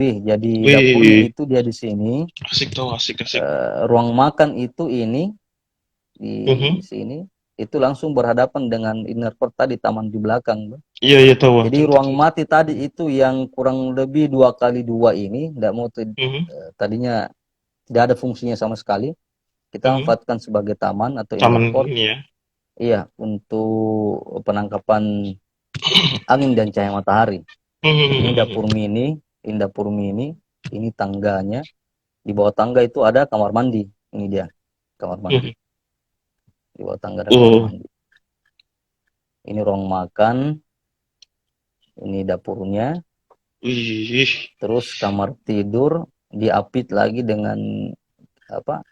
Jadi dapurnya Wih, itu dia di sini. asik tuh, asik, asik. Ruang makan itu ini di Mhm. sini itu langsung berhadapan dengan inner court tadi, taman di belakang, Bro. Iya, iya tahu, Jadi tahu, tahu, ruang tahu. mati tadi itu yang kurang lebih 2 kali 2 ini, tidak mau Mhm, tadinya tidak ada fungsinya sama sekali. Kita mhm. manfaatkan sebagai taman atau inner Taman court, ini ya. iya, untuk penangkapan angin dan cahaya matahari. Ini Mhm, dapur mini, ini tangganya. Di bawah tangga itu ada kamar mandi. Ini dia kamar mandi. mhm. Di bawah tangga ada kamar Oh, mandi. Ini ruang makan, ini dapurnya. wih. Terus kamar tidur diapit lagi dengan apa?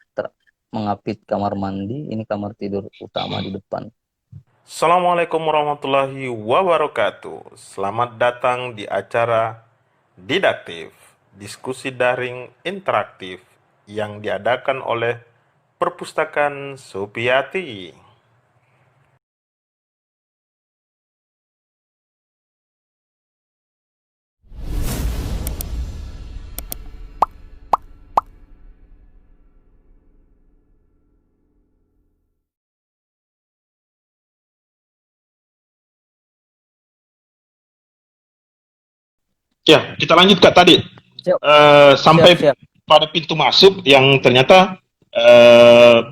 Mengapit kamar mandi. Ini kamar tidur utama di depan. Assalamualaikum warahmatullahi wabarakatuh. Selamat datang di acara Didaktif, diskusi daring interaktif yang diadakan oleh Perpustakaan Supiati. Ya, kita lanjut Kak tadi. Siap, siap, Sampai siap. pada pintu masuk yang ternyata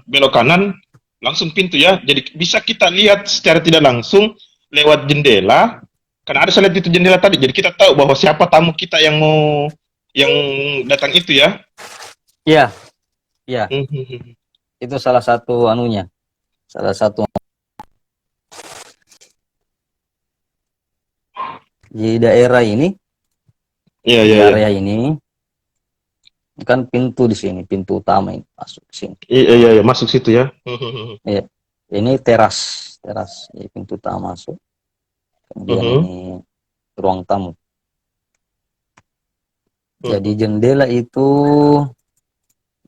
belok kanan langsung pintu ya. Jadi bisa kita lihat secara tidak langsung lewat jendela. Karena ada saya lihat itu jendela tadi. Jadi kita tahu bahwa siapa tamu kita yang datang itu ya. Iya, iya. Mhm. Itu salah satu anunya. Salah satu di daerah ini, Iya, di iya, iya. area ini kan pintu di sini, pintu utama ini masuk ke sini. Iya, iya, iya, masuk situ ya. Mhm. Iya. Ini teras, ini pintu utama masuk. Kemudian Mhm. ini ruang tamu. Jadi Mhm. jendela itu,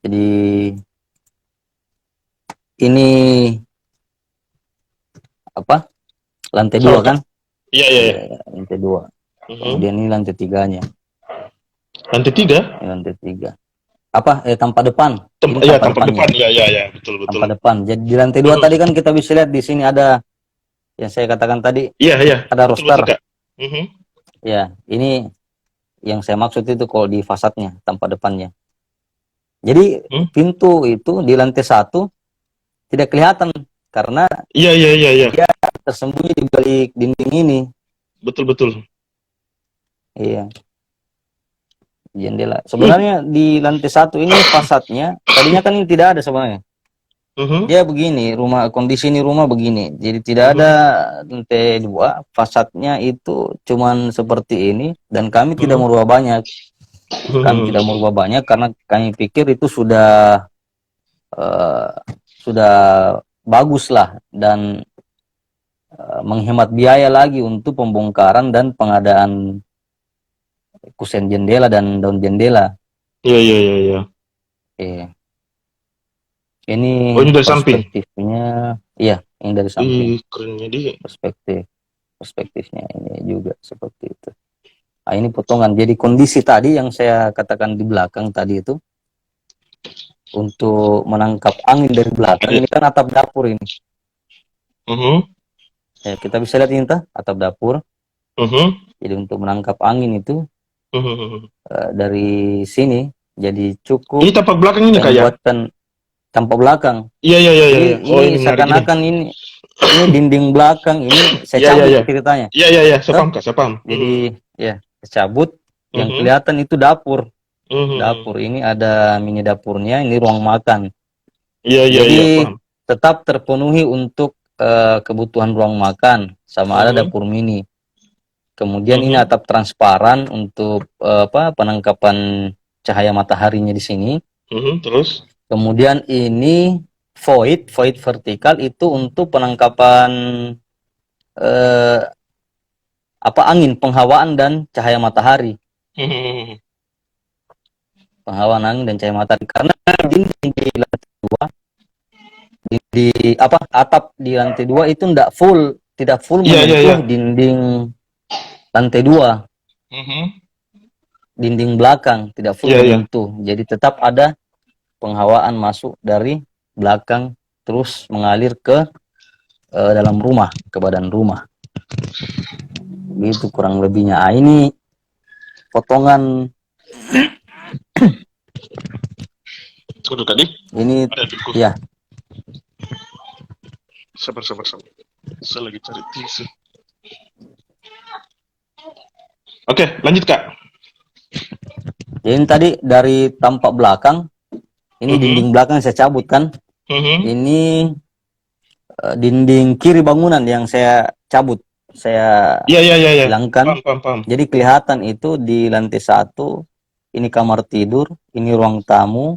jadi ini apa? Lantai Sama 2 Kak. kan? Iya, iya, iya. Iya, lantai 2. Mhm. Kemudian ini lantai tiganya, Lantai tiga? ini lantai 3. Apa? Tampak depan. Ini Iya, tampak tampak depannya. depan. Iya, iya, iya, betul, betul. Tampak depan. Jadi di lantai 2 tadi Mhm. kan kita bisa lihat di sini ada yang saya katakan tadi, Iya, iya, ada betul, betul roster. Kak. Mhm. Ya, ini yang saya maksud itu kalau di fasadnya, tampak depannya. Jadi Hmm? pintu itu di lantai 1 tidak kelihatan karena Iya, iya, iya, iya. dia tersembunyi di balik dinding ini. Betul, betul. Iya, jendela. Wih. Sebenarnya di lantai 1 ini fasadnya tadinya kan ini tidak ada sebenarnya. Mhm. Dia begini, kondisi ini rumah begini. Jadi tidak ada Mhm. lantai 2, fasadnya itu cuman seperti ini dan kami tidak Mhm. merubah banyak. Kami tidak Mhm. merubah banyak karena kami pikir itu eh, sudah bagus lah dan menghemat biaya lagi untuk pembongkaran dan pengadaan kusen jendela dan daun jendela. Iya, iya, iya, iya. Oke. Ini Oh, ini dari samping. perspektifnya, iya, ini dari samping. Ih, kerennya dia. Perspektifnya ini juga seperti itu. Nah, ini potongan. Jadi kondisi tadi yang saya katakan di belakang tadi itu untuk menangkap angin dari belakang, Iya. ini kan atap dapur ini. Mhm. Ya, kita bisa lihat ini atap dapur. Mhm. Jadi untuk menangkap angin itu Mhm. dari sini jadi Ini cukup tampak belakang ini kami Kak ya? buatkan tampak belakang. Iya, iya, iya, iya, Jadi iya. Oh, ini ini menarik ini. seakan-akan ini dinding belakang ini saya Iya, iya, cabut iya. ceritanya. Iya, iya, iya, saya Toh, paham Kak, saya paham. Mhm. jadi ya saya cabut, yang Mhm. kelihatan itu dapur. Mhm. Dapur ini ada mini dapurnya, ini ruang makan. Iya, iya, iya, Jadi paham. tetap terpenuhi untuk kebutuhan ruang makan sama ada Mhm. dapur mini. Kemudian ini Mhm. atap transparan untuk penangkapan cahaya mataharinya di sini. Mhm. Terus? Kemudian ini void vertikal itu untuk penangkapan eh, angin, penghawaan dan cahaya matahari. Mhm. Penghawaan angin dan cahaya matahari. Karena dinding di lantai 2, atap di lantai 2 itu tidak full Iya, iya, iya. menyentuh dinding lantai 2. Mhm. dinding belakang, tidak full Iya, iya. menyentuh. Jadi tetap ada penghawaan masuk dari belakang terus mengalir ke dalam rumah, ke badan rumah. Begitu kurang lebihnya. Ah, ini potongan Tunggu Kak Di. ini Ada adikku. ya. Sabar, sabar, sabar. Saya lagi cari tisu. Oke, lanjut Kak. Jadi ini tadi dari tampak belakang, ini dinding belakang saya cabut kan. Ini dinding kiri bangunan yang saya cabut, saya Iya, iya, iya, iya. hilangkan. Paham, paham. Jadi kelihatan itu di lantai 1, ini kamar tidur, ini ruang tamu,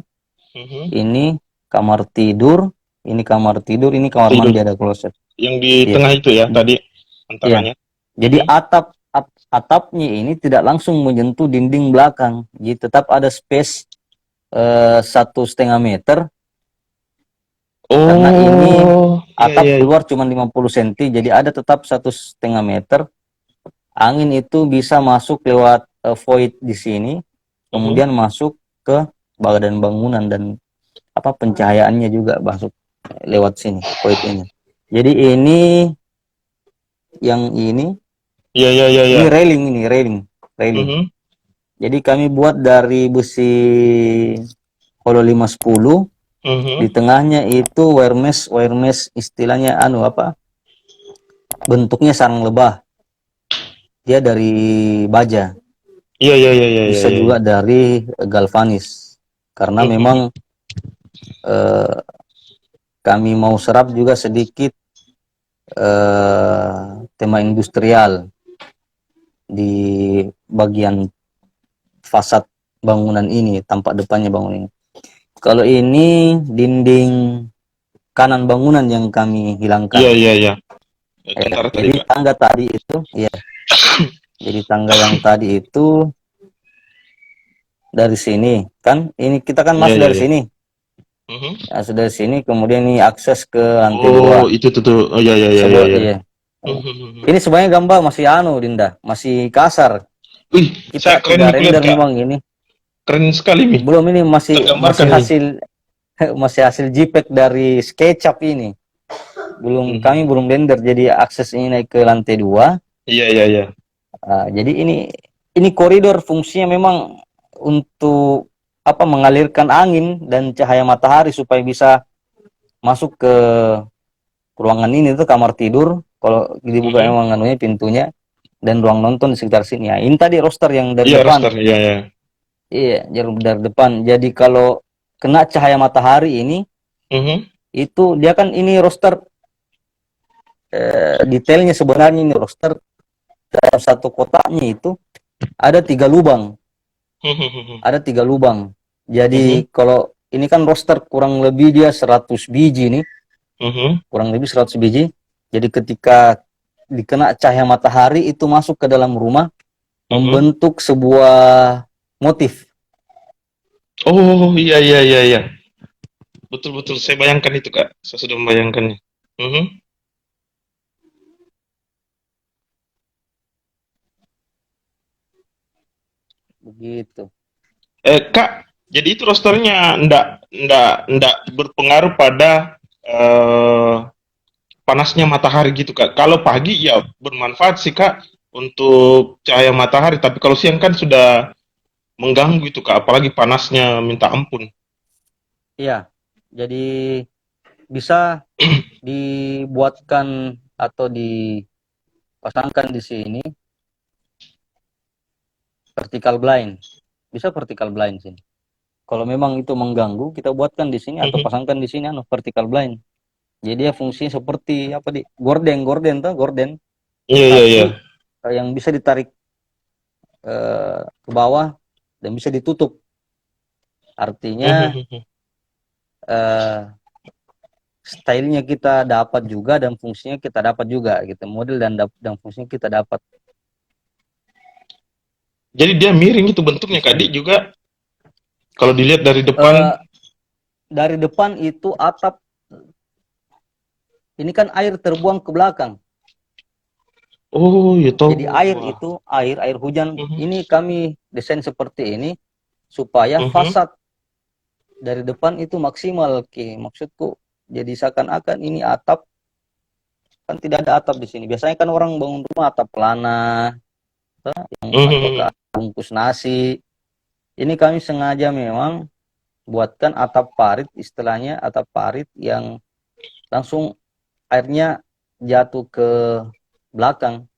ini kamar tidur, ini kamar tidur, ini kamar Tidur. mandi ada kloset. Yang di Iya. tengah itu ya tadi antaranya. Jadi atapnya ini tidak langsung menyentuh dinding belakang, jadi tetap ada space 1,5 meter. Karena ini atap iya, iya. keluar cuma 50 cm, jadi ada tetap 1,5 meter. Angin itu bisa masuk lewat void di sini, kemudian masuk ke badan bangunan dan pencahayaannya juga masuk lewat sini, void ini. Jadi ini yang ini Iya, iya, iya, iya. ini railing. Jadi kami buat dari besi Holo 510. Di tengahnya itu wire mesh istilahnya bentuknya sarang lebah. Dia dari baja. Iya, iya, iya, iya. Bisa juga dari galvanis. Karena memang kami mau serap juga sedikit tema industrial di bagian fasad bangunan ini, tampak depannya bangunan ini. Kalau ini dinding kanan bangunan yang kami hilangkan. Iya, iya, iya. Jadi tangga tadi itu, ya. Jadi tangga yang tadi itu dari sini, kan? Ini kita kan masuk dari sini. Masuk dari sini, kemudian ini akses ke lantai 2. Oh, itu tuh. Oh, iya, iya, iya, iya. Ini sebenarnya gambar masih Dinda, masih kasar. Wih, Kita keren tidak render memang ini. Keren sekali nih. Belum, ini masih hasil masih hasil JPEG dari SketchUp ini. Kami belum render, jadi akses ini naik ke lantai 2. Iya, iya, iya. Jadi ini koridor fungsinya memang untuk mengalirkan angin dan cahaya matahari supaya bisa masuk ke ruangan ini, tuh kamar tidur. Kalau dibuka memang pintunya, dan ruang nonton di sekitar sini. Ya, ini tadi roster yang dari depan. Roster, iya, iya. Iya, jarum dari depan. Jadi kalau kena cahaya matahari ini, itu dia kan ini roster detailnya sebenarnya ini roster dalam satu kotaknya itu ada 3 lubang. Ada 3 lubang. Jadi kalau ini kan roster kurang lebih dia 100 biji nih. Kurang lebih 100 biji. Jadi ketika dikena cahaya matahari itu masuk ke dalam rumah, membentuk sebuah motif. Oh, iya, iya, iya, iya. Betul, betul. Saya bayangkan itu, Kak. Saya sudah membayangkannya. Begitu. Kak, jadi itu rosternya ndak berpengaruh pada panasnya matahari gitu, Kak. Kalau pagi ya bermanfaat sih, Kak, untuk cahaya matahari, tapi kalau siang kan sudah mengganggu itu, Kak, apalagi panasnya minta ampun. Iya. Jadi bisa dibuatkan atau dipasangkan di sini vertical blind. Bisa vertical blind sini. Kalau memang itu mengganggu, kita buatkan di sini atau pasangkan di sini vertical blind. Jadi dia fungsinya seperti gorden tuh. Iya, iya, iya. Yang bisa ditarik ke bawah dan bisa ditutup. Artinya stylenya kita dapat juga dan fungsinya kita dapat juga gitu. Model dan fungsinya kita dapat. Jadi dia miring itu bentuknya, Kak Dik, juga. Kalau dilihat dari depan. Dari depan itu atap. Ini kan air terbuang ke belakang. Oh, ya tahu. Jadi air Wah. itu, air hujan Mhm. ini kami desain seperti ini supaya Mhm. fasad dari depan itu maksimal, Ki. Maksudku, jadi seakan-akan ini atap, kan tidak ada atap di sini. Biasanya kan orang bangun rumah atap pelana, atau ke Mhm. bungkus nasi. Ini kami sengaja memang buatkan atap parit, istilahnya atap parit yang langsung airnya jatuh ke belakang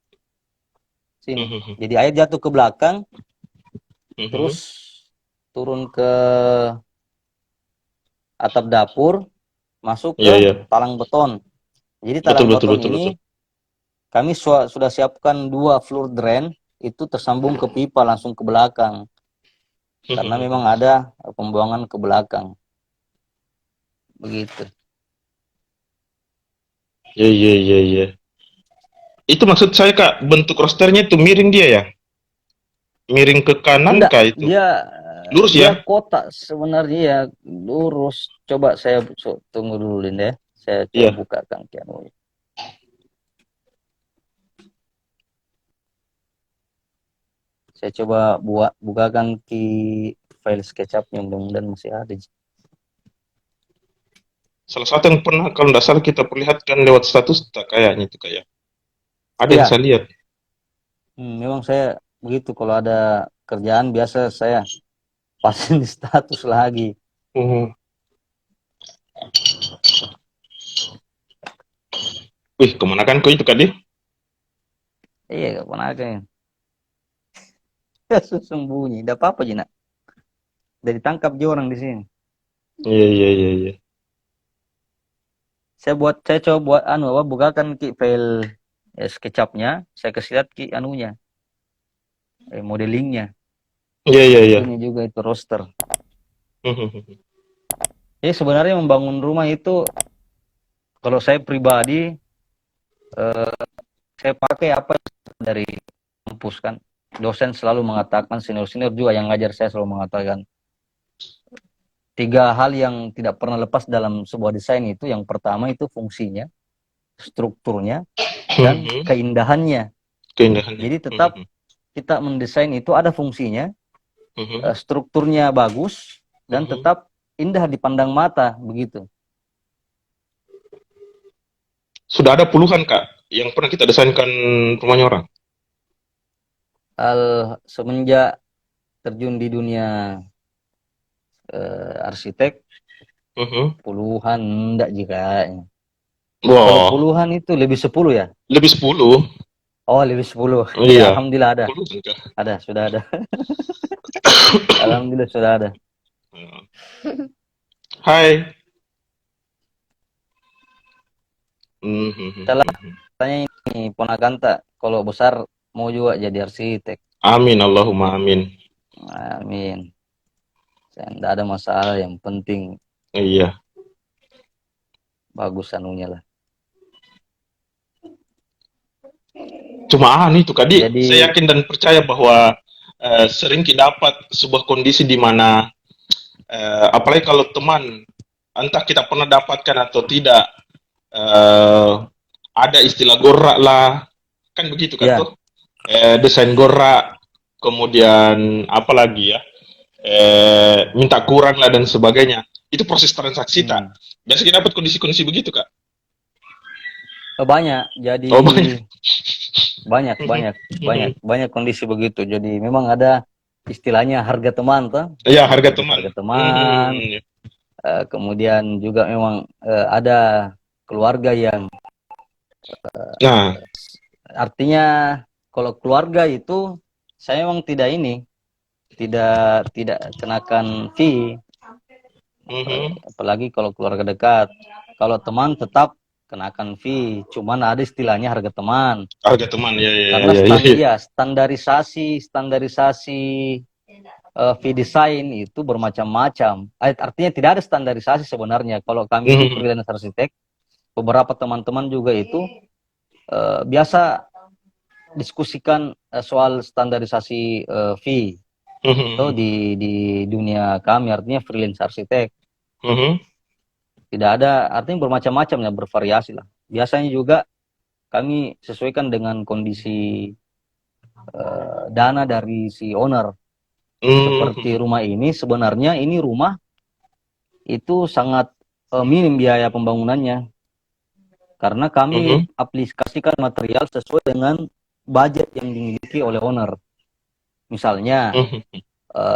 sini. Mhm. Jadi air jatuh ke belakang, terus Mhm. turun ke atap dapur, masuk Iya, ke iya. talang beton. Jadi Betul, talang betul, beton betul, betul. ini kami sudah siapkan 2 floor drain, itu tersambung ke pipa langsung ke belakang. Karena memang ada pembuangan ke belakang. Begitu. Iya, iya, iya, iya. Itu maksud saya, Kak, bentuk rosternya itu miring dia ya? Miring ke kanan Enggak, kah itu? dia Lurus dia ya? kotak sebenarnya ya, lurus. Coba saya tunggu dulu Linda ya. Saya coba Iya. bukakan piano. Saya coba bukakan di file SketchUp-nya, mudah-mudahan masih ada. Salah satu yang pernah kalau tidak salah kita perlihatkan lewat status tak kayaknya itu kayak. Ada yang Iya, saya lihat. memang saya begitu kalau ada kerjaan biasa saya pasang di status lagi. Mhm. Wih, kemana kan kau itu, Kak, Di? Iya, gak pernah ada yang sembunyi. Tidak apa-apa, Jina. Dari tangkap dia orang di sini. Iya, iya, iya, iya. Saya coba buat bukakan ki file SketchUp-nya, saya kasih lihat ki anunya, modelingnya. Iya, iya, iya. Ini juga itu roster. Mhm. Jadi sebenarnya membangun rumah itu, kalau saya pribadi, saya pakai apa dari kampus kan. Dosen selalu mengatakan, senior-senior juga yang ngajar saya selalu mengatakan, 3 hal yang tidak pernah lepas dalam sebuah desain itu. Yang pertama itu fungsinya, strukturnya, dan Mhm. keindahannya. Keindahannya. Jadi tetap Mhm. kita mendesain itu ada fungsinya, Mhm. strukturnya bagus, dan Mhm. tetap indah dipandang mata, begitu. Sudah ada puluhan, Kak, yang pernah kita desainkan rumahnya orang. Semenjak terjun di dunia arsitek, Mhm. puluhan enggak juga. Kalau Wah, puluhan itu lebih 10 ya? lebih 10. Oh, lebih 10. Iya, Iya, alhamdulillah ada. puluhan, Kak. Ada, sudah ada. Alhamdulillah sudah ada. Hai. Mhm. Salah tanya ini ponakan tak, kalau besar mau juga jadi arsitek. Amin, Allahumma amin. Amin. Saya enggak ada masalah, yang penting Iya. bagus anunya lah. Cuma itu Kadi, saya Jadi yakin dan percaya bahwa sering kita dapat sebuah kondisi di mana apalagi kalau teman entah kita pernah dapatkan atau tidak eh, ada istilah gorak lah, kan begitu kan ya, tuh, desain gorak, kemudian apa lagi ya, minta kurang lah dan sebagainya. Itu proses transaksi tak. hmm, Biasa kita dapat kondisi-kondisi begitu, Kak. banyak. Jadi Oh, banyak. banyak banyak banyak banyak kondisi begitu. Jadi memang ada istilahnya harga teman tuh. Iya, harga Jadi teman. harga teman, kemudian juga memang ada keluarga yang Nah, artinya, kalau keluarga itu saya memang tidak ini, tidak kenakan fee, apalagi kalau keluarga dekat. Kalau teman tetap kenakan fee, cuman ada istilahnya harga teman. harga teman, ya, ya, Karena ya, ya, ya. standarisasi fee design itu bermacam-macam. Artinya tidak ada standarisasi sebenarnya. Kalau kami itu Mhm. freelance arsitek, beberapa teman-teman juga itu biasa diskusikan soal standarisasi fee atau Mhm. di dunia kami, artinya freelance arsitek Mhm. tidak ada, artinya bermacam-macam ya, bervariasi lah. Biasanya juga kami sesuaikan dengan kondisi dana dari si owner. Seperti rumah ini, sebenarnya ini rumah itu sangat minim biaya pembangunannya. Karena kami aplikasikan material sesuai dengan budget yang dimiliki oleh owner. Misalnya,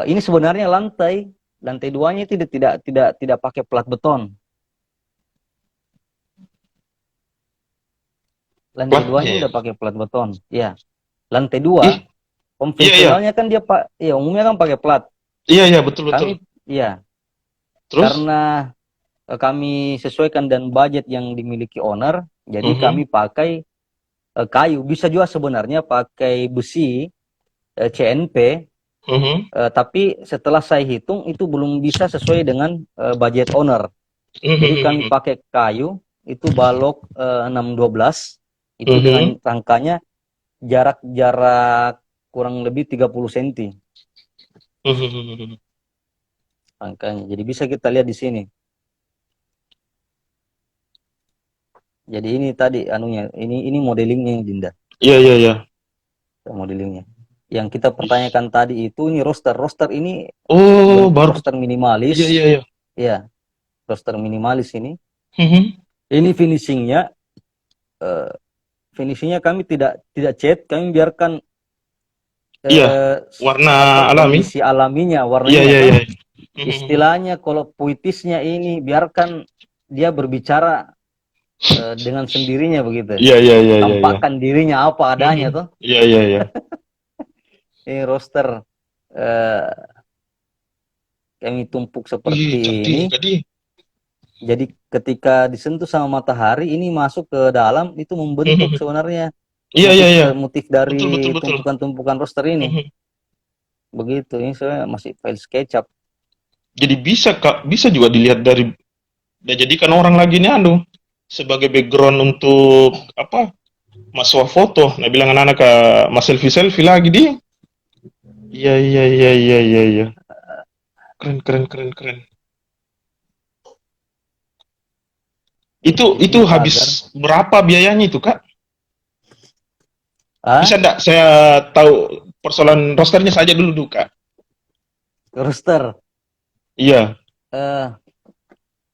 ini sebenarnya lantai 2-nya tidak pakai plat beton. Lantai 2-nya udah pakai plat beton. Ya. Lantai 2 konvensionalnya kan dia umumnya kan pakai plat. Iya, betul. Iya. Terus? Karena kami sesuaikan dan budget yang dimiliki owner, jadi kami pakai kayu. Bisa juga sebenarnya pakai besi CNP, tapi setelah saya hitung itu belum bisa sesuai dengan budget owner. Jadi kami pakai kayu, itu balok 612, itu dengan rangkanya jarak kurang lebih 30 cm. Rangkanya. Jadi bisa kita lihat di sini. Jadi ini tadi anunya, ini modelingnya Dinda. Iya. Modelingnya. Yang kita pertanyakan tadi itu ini roster ini baru roster minimalis. Iya. Iya. Roster minimalis ini. Ini finishingnya kami tidak cat, kami biarkan warna alami. Kondisi alaminya, warnanya. Iya. Istilahnya kalau puitisnya ini biarkan dia berbicara dengan sendirinya begitu. Iya. Tampakkan dirinya apa adanya tuh. Iya. Ini roster kami tumpuk seperti ini. Jadi ketika disentuh sama matahari ini masuk ke dalam itu membentuk sebenarnya. Iya. Motif dari Betul. tumpukan roster ini. Begitu, ini sebenarnya masih file SketchUp. Jadi bisa juga dilihat dari jadikan orang lagi nih sebagai background untuk apa? Mas foto. Nah bilang anak-anak mas selfie lagi di. Iya. Keren. Itu habis berapa biayanya itu, Kak? Bisa enggak saya tahu persoalan rosternya saja dulu, Kak? Roster. Iya.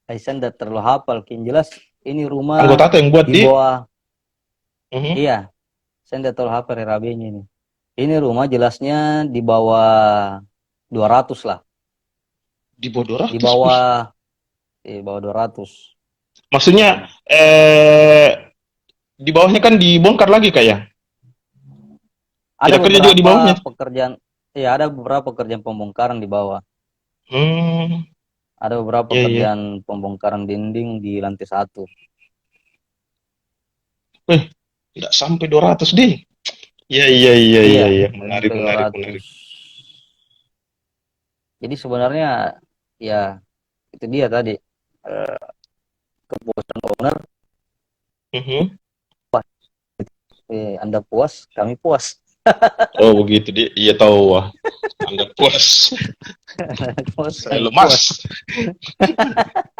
Aisan tidak terlalu hafal, yang jelas ini rumah anggota yang buat di bawah. Iya, saya tidak terlalu hafal RAB-nya ini. Ini rumah jelasnya di bawah 200 lah. Di bawah 200? Di bawah 200. Maksudnya di bawahnya kan dibongkar lagi kayak? Ada beberapa juga di bawahnya pekerjaan. Iya, ada beberapa pekerjaan pembongkaran di bawah. Ada beberapa pekerjaan pembongkaran dinding di lantai 1. Tidak sampai 200 deh. Iya. Menarik. Jadi sebenarnya ya itu dia tadi kepuasan owner. Anda puas, kami puas. Oh begitu dia. Iya tahu wah. Anda puas. Saya lemas.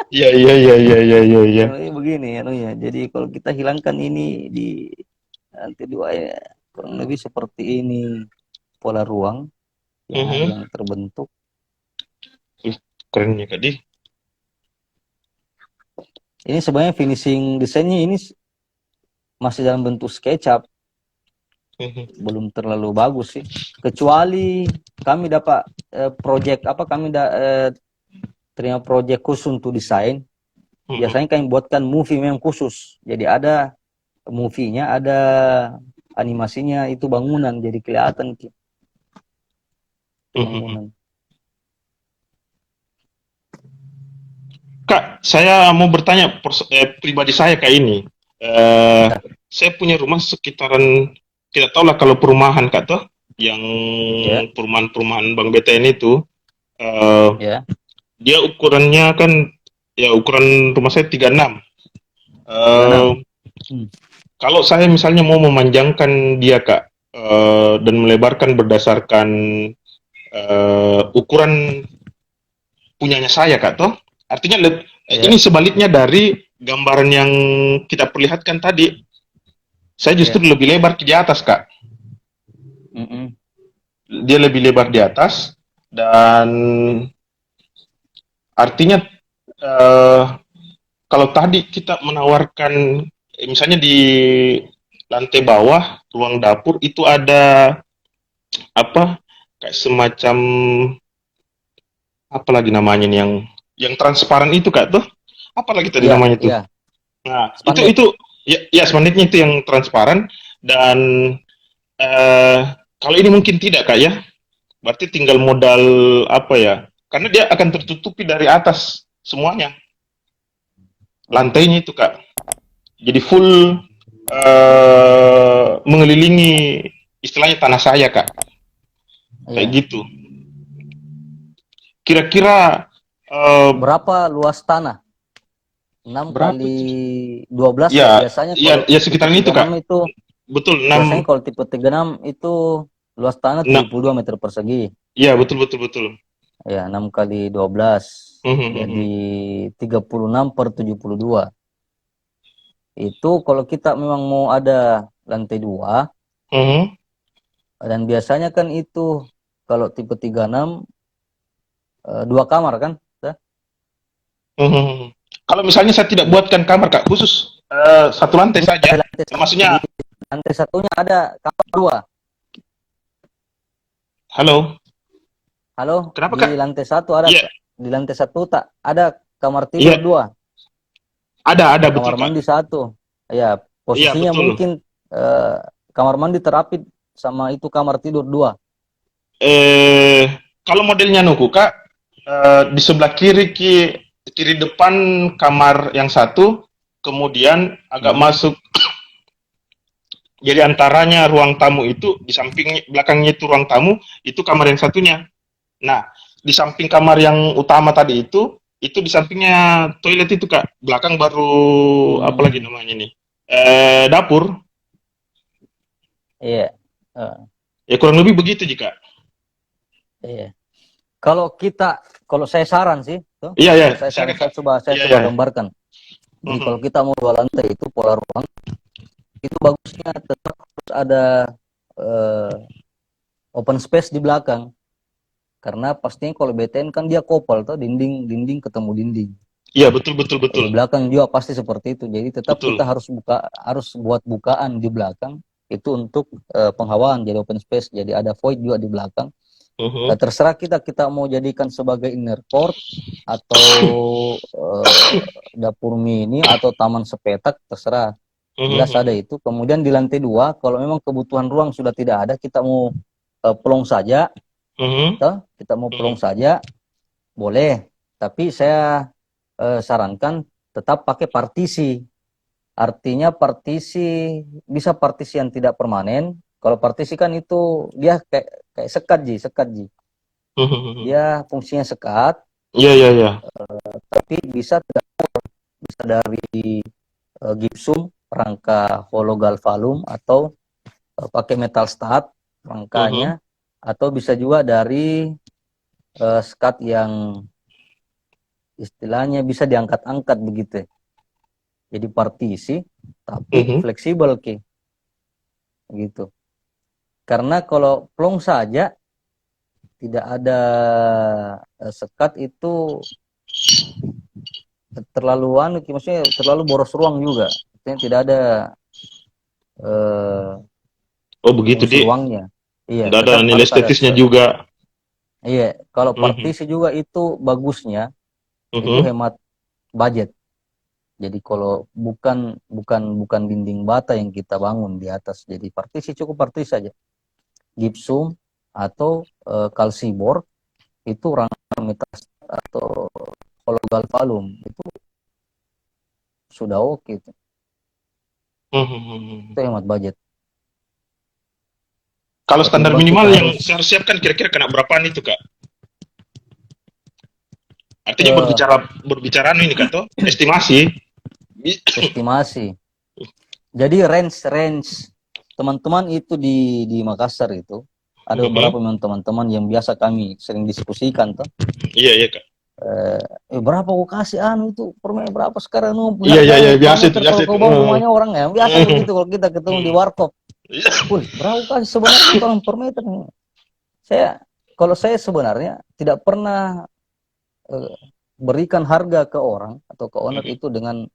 Iya. Begini ya. Jadi kalau kita hilangkan ini di lantai 2 ya kurang lebih seperti ini pola ruang yang terbentuk. Kerennya Kak Di. Ini sebenarnya finishing desainnya ini masih dalam bentuk SketchUp. Belum terlalu bagus sih. Kecuali kami dapat terima project khusus untuk desain. Biasanya kami buatkan movie memang khusus. Jadi ada movie-nya, ada animasinya, itu bangunan jadi kelihatan. Bangunan. Kak, saya mau bertanya pribadi saya kayak ini. Saya punya rumah sekitaran, tidak tahu lah kalau perumahan Kak toh, yang perumahan Bang BTN itu, dia ukurannya kan, ya ukuran rumah saya 36. Kalau saya misalnya mau memanjangkan dia Kak, dan melebarkan berdasarkan ukuran punyanya saya Kak toh, artinya ini sebaliknya dari gambaran yang kita perlihatkan tadi. Saya justru lebih lebar di atas, Kak. Mm-mm. Dia lebih lebar di atas dan artinya eh, kalau tadi kita menawarkan misalnya di lantai bawah ruang dapur itu ada apa kayak semacam apa lagi namanya nih yang transparan itu Kak tuh apa lagi tadi Iya, namanya tuh. iya, Nah, spandek. itu ya, ya sebenarnya itu yang transparan dan eh, kalau ini mungkin tidak Kak ya. Berarti tinggal modal apa ya? Karena dia akan tertutupi dari atas semuanya. Mm. Lantainya itu Kak. Jadi full mengelilingi istilahnya tanah saya Kak. Kayak Iya. gitu. Kira-kira Berapa luas tanah? 6 berapa kali tuh? 12 ya. Ya, Biasanya ya, kalau ya tipe sekitaran itu Kak. 36 itu, Betul, biasanya 6, kalau tipe 36 itu luas tanah 6. 72 meter persegi. Ya, betul, betul, betul. Ya, 6 kali 12. Jadi Mhm, 36 per 72. Itu kalau kita memang mau ada lantai 2, mhm, dan biasanya kan itu kalau tipe 36 2 kamar kan? Ya. mhm. Kalau misalnya saya tidak buatkan kamar Kak, khusus satu lantai Enggak, saja, di lantai satu. Di maksudnya, lantai satunya ada kamar 2. halo, Halo, kenapa di Kak? lantai satu ada, Iya, di lantai satu tak ada kamar tidur iya, 2, ada, betul kamar Kak. mandi 1. Ya, Iya, posisinya betul. mungkin kamar mandi terapit sama itu kamar tidur 2. eh Kalau modelnya nuku Kak, di sebelah kiri depan kamar yang satu, kemudian agak Mhm. masuk. Jadi antaranya ruang tamu itu di samping belakangnya itu ruang tamu, itu kamar yang satunya. Nah, di samping kamar yang utama tadi itu di sampingnya toilet itu Kak. Belakang baru apa lagi Hmm, namanya nih? Dapur. iya. Eh, Ya kurang lebih begitu jika. iya. Kalau kita, kalau saya saran sih, tuh, Iya ya, kalau saya saran, silakan Kak. saya Iya coba ya. gambarkan. Jadi Mhm. kalau kita mau 2 lantai itu pola ruang, itu bagusnya tetap harus ada eh, open space di belakang. Karena pastinya kalau BTN kan dia kopel tuh, dinding ketemu dinding. Iya betul, betul, betul. Di belakang juga pasti seperti itu. Jadi tetap kita Betul. harus buat bukaan di belakang itu untuk penghawaan, jadi open space, jadi ada void juga di belakang. Mhm. Terserah kita mau jadikan sebagai inner court atau dapur mini atau taman sepetak, terserah. Jelas ada Mhm. itu. Kemudian di lantai 2, kalau memang kebutuhan ruang sudah tidak ada, kita mau pelong saja, Mhm. kita mau pelong Mhm. saja, boleh. Tapi saya sarankan tetap pakai partisi. Artinya partisi, bisa partisi yang tidak permanen. Kalau partisi kan itu dia kayak sekat ji. Mhm. Dia fungsinya sekat, Iya, iya, iya. tapi bisa dari gipsum rangka hollow galvalum, atau pakai metal stud Mhm. rangkanya, atau bisa juga dari sekat yang istilahnya bisa diangkat-angkat begitu. Jadi partisi tapi Mhm. fleksibel gitu. Karena kalau plong saja tidak ada sekat itu terlalu maksudnya terlalu boros ruang juga. Artinya tidak ada eh, Oh begitu fungsi di. ruangnya. Iya, Tidak ada tetap nilai harus ada. estetisnya juga. Iya, kalau Mhm. partisi juga itu bagusnya itu Mhm. hemat budget. Jadi kalau bukan bukan bukan dinding bata yang kita bangun di atas, jadi partisi, cukup partisi saja. Gipsum atau kalsibor itu rangka metal atau galvalum itu sudah oke itu Mhm. hemat budget. Kalau standar Ketimbang minimal kita yang harus saya harus siapkan kira-kira kena berapaan itu Kak? Artinya eh, berbicara ini Kak toh, estimasi. estimasi. Jadi range teman-teman itu di Makassar itu ada beberapa Mhm. memang teman-teman yang biasa kami sering diskusikan tuh. Iya, iya Kak. berapa kau kasih itu permen berapa sekarang Iya, harganya per biasa itu, meter biasa kalau itu. kau bawa rumahnya orang ya biasa begitu kalau kita ketemu di warkop. Iya. Wih, berapa kau kasih sebenarnya itu orang per meter. Kalau saya sebenarnya tidak pernah berikan harga ke orang atau ke owner itu dengan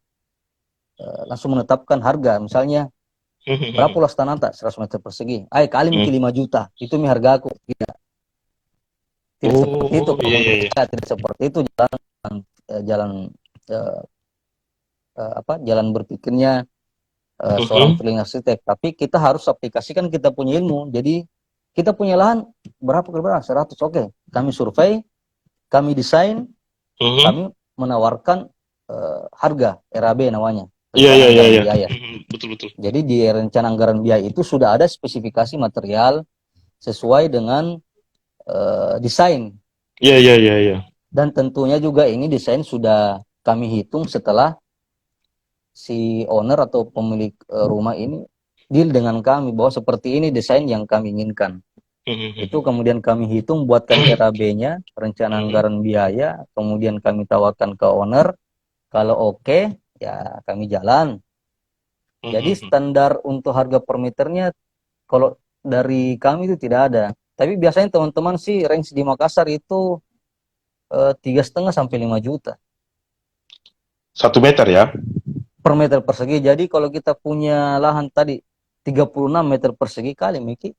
langsung menetapkan harga. Misalnya berapa luas tanah tak 100 meter persegi, kali mungkin 5 juta, itu harga aku. Tidak seperti itu kalau Iya, iya, menurut iya. saya, tidak seperti itu jalan eh, jalan berpikirnya seorang freelance arsitek. Tapi kita harus aplikasikan kita punya ilmu. Jadi kita punya lahan berapa kira-kira 100, oke. Kami survei, kami desain, kami menawarkan harga RAB namanya, Iya, rencana iya, iya, anggaran iya. biaya. Betul. Jadi di rencana anggaran biaya itu sudah ada spesifikasi material sesuai dengan desain. Iya. Dan tentunya juga ini desain sudah kami hitung setelah si owner atau pemilik rumah ini deal dengan kami bahwa seperti ini desain yang kami inginkan. Itu kemudian kami hitung, buatkan RAB-nya, rencana anggaran biaya, kemudian kami tawarkan ke owner. Kalau oke, ya kami jalan. Jadi standar untuk harga per meternya kalau dari kami itu tidak ada. Tapi biasanya teman-teman sih range di Makassar itu 3,5 sampai 5 juta 1 meter ya. per meter persegi. Jadi kalau kita punya lahan tadi 36 meter persegi kali Miki,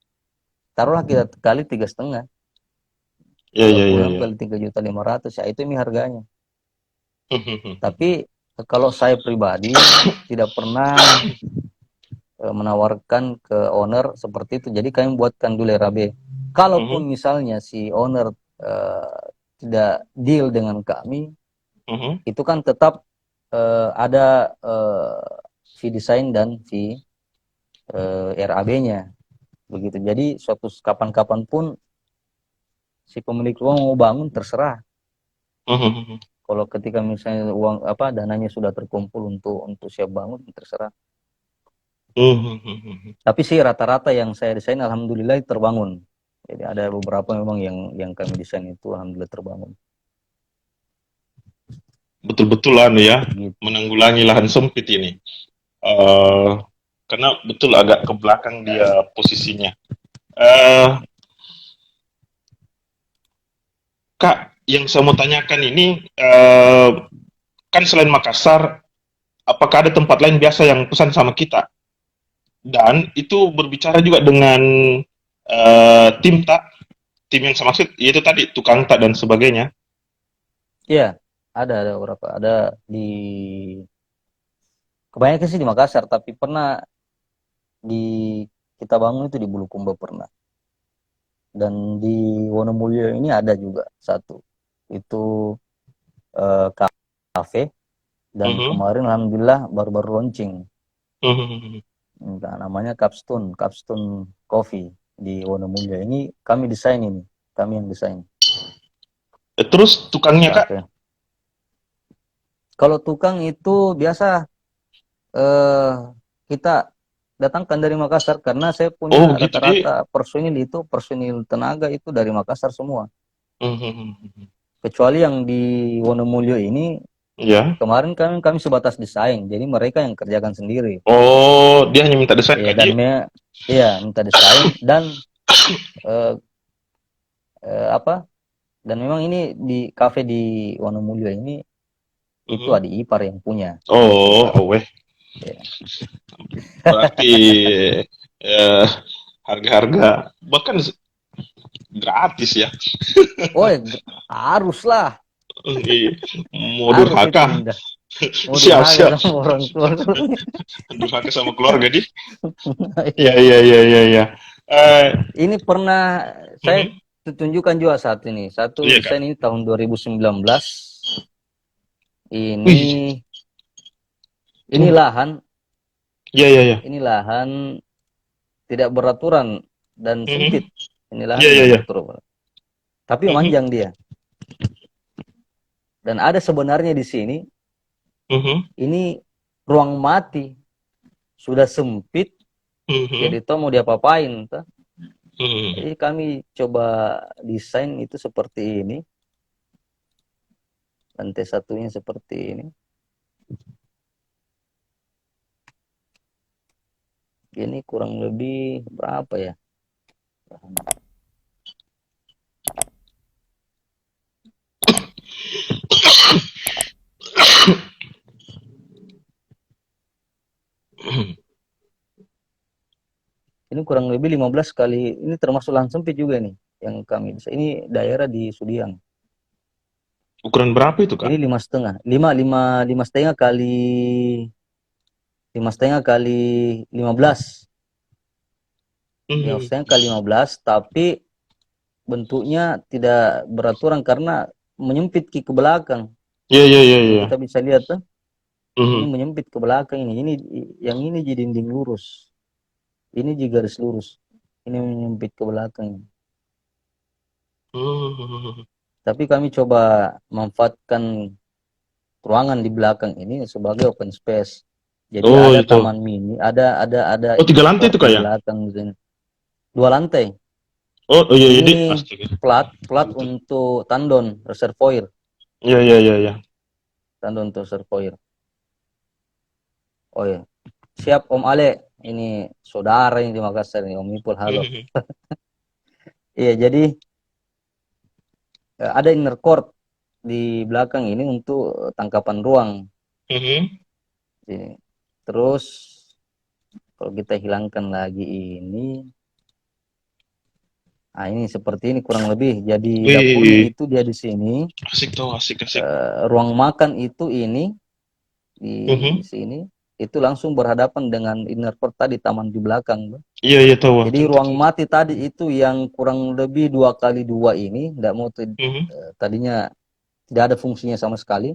taruhlah kita kali 3,5. Iya. 36 kali 3.500.000, ya itu ini harganya. Tapi kalau saya pribadi tidak pernah menawarkan ke owner seperti itu. Jadi kami buatkan dulu RAB. Kalaupun misalnya si owner tidak deal dengan kami, itu kan tetap ada fee desain dan fee RAB-nya. Begitu. Jadi suatu kapan-kapan pun si pemilik rumah mau bangun terserah. Kalau ketika misalnya dananya sudah terkumpul untuk siap bangun, terserah. Tapi sih rata-rata yang saya desain alhamdulillah terbangun. Jadi ada beberapa memang yang kami desain itu alhamdulillah terbangun. Betul-betul ya, Gitu. menanggulangi lahan sempit ini. Karena betul agak ke belakang dia posisinya. Kak, yang saya mau tanyakan ini, kan selain Makassar, apakah ada tempat lain biasa yang pesan sama kita? Dan itu berbicara juga dengan tim yang saya maksud, yaitu tadi tukang tak dan sebagainya. Iya, ada beberapa. Ada di kebanyakan sih di Makassar, tapi pernah kita bangun itu di Bulukumba pernah. Dan di Wonomulyo ini ada juga satu. Itu kafe, dan kemarin alhamdulillah baru-baru launching. Nah, namanya Capstone Coffee di Wonomulyo. Ini kami desain ini, kami yang desain. Terus tukangnya Kak? Kafe. Kalau tukang itu biasa kita datangkan dari Makassar, karena saya punya gitu, rata-rata personil tenaga itu dari Makassar semua. Kecuali yang di Wonomulyo ini, kemarin kami sebatas desain, jadi mereka yang kerjakan sendiri. Oh, dia hanya minta desain kan? Minta desain dan dan memang ini di kafe di Wonomulyo ini itu adik ipar yang punya. Ya. Berarti harga-harga bahkan gratis ya. Haruslah. Mau durhaka. Siap. Sama orang tua. Durhaka sama keluarga di. Iya. Ini pernah saya tunjukkan juga saat ini. Satu desain ini tahun 2019. Ini lahan. Iya. Ini lahan tidak beraturan dan sempit. Ini lahan tidak beraturan. Tapi memanjang dia. Dan ada sebenarnya di sini. Ini ruang mati. Sudah sempit. Jadi itu mau diapa-apain. Jadi kami coba desain itu seperti ini. Lantai satunya seperti ini. Ini kurang lebih berapa ya? Ini kurang lebih 15 kali, ini termasuk lahan sempit juga nih yang kami bisa. Ini daerah di Sudiang. Ukuran berapa itu, Kak? Ini 5,5, 5,5 kali 5,5 kali 15. Mhm. 5,5 kali 15, tapi bentuknya tidak beraturan karena menyempit ke belakang. Iya, iya, iya, Kalau iya. kita bisa lihat tuh, ini Mhm. menyempit ke belakang ini. Ini yang ini jadi dinding lurus. Ini juga garis lurus. Ini menyempit ke belakang. Mhm. Tapi kami coba manfaatkan ruangan di belakang ini sebagai open space. Jadi Oh, ada itu. taman mini, ada Oh, 3 indoor lantai court itu, Kak, di ya? belakang di sini. 2 lantai. Oh, oh iya, jadi Ini astaga. plat Betul. untuk tandon reservoir, Iya, iya, iya, iya. tandon untuk reservoir. Oh ya, siap Om Ale. Ini saudara yang di Makassar nih, Om Ipul. Halo. Mhm. Iya, jadi ada inner court di belakang ini untuk tangkapan ruang. Mhm. Sini. Terus kalau kita hilangkan lagi ini, nah ini seperti ini kurang lebih. Jadi dapurnya Wih, itu dia di sini, asik tuh, asik, asik. ruang makan itu ini di Mhm. sini. Itu langsung berhadapan dengan inner court tadi, taman di belakang, Bro. Iya, iya, tahu. Jadi Tentu, ruang tentu. mati tadi itu yang kurang lebih 2 kali 2 ini, tidak mau Mhm. tadinya tidak ada fungsinya sama sekali.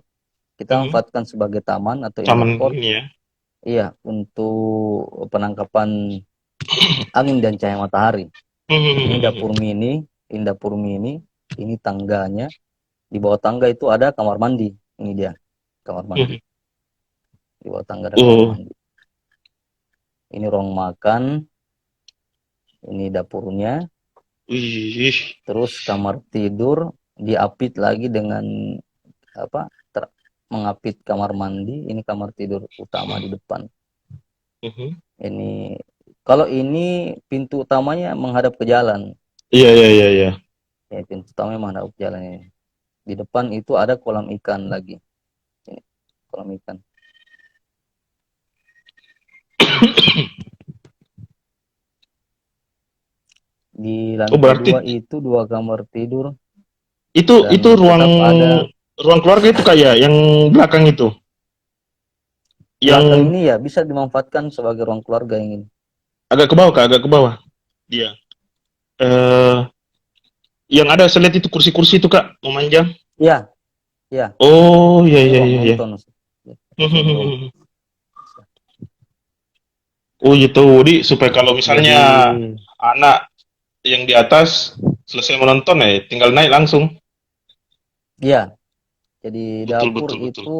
Kita Mhm. manfaatkan sebagai taman atau inner Taman court. ini ya. Iya, untuk penangkapan angin dan cahaya matahari. Ini Mhm. dapur mini, ini tangganya. Di bawah tangga itu ada kamar mandi. Ini dia, kamar mandi. Mhm. Di bawah tangga ada kamar Oh, mandi. Ini ruang makan, ini dapurnya. wih. Terus kamar tidur diapit lagi dengan apa? Mengapit kamar mandi. Ini kamar tidur utama di depan. Mhm. Ini kalau ini pintu utamanya menghadap ke jalan. Iya, iya, iya, iya. Ya, pintu utamanya menghadap ke jalan ini. Di depan itu ada kolam ikan lagi. Ini kolam ikan. Di Oh, lantai berarti 2 itu 2 kamar tidur itu dan ruang tetap ada ruang keluarga itu kayak yang belakang itu. belakang Yang ini ya bisa dimanfaatkan sebagai ruang keluarga yang ini. agak ke bawah, Kak, agak ke bawah. Dia. Eh, yang ada saya lihat itu kursi-kursi itu, Kak, memanjang. Iya, iya, Oh, iya, ini iya, ruang iya, iya. nonton. Meeting room. Oh, gitu. Jadi supaya kalau Jadi misalnya anak yang di atas selesai menonton ya, tinggal naik langsung. iya, jadi Betul, dapur betul, betul. itu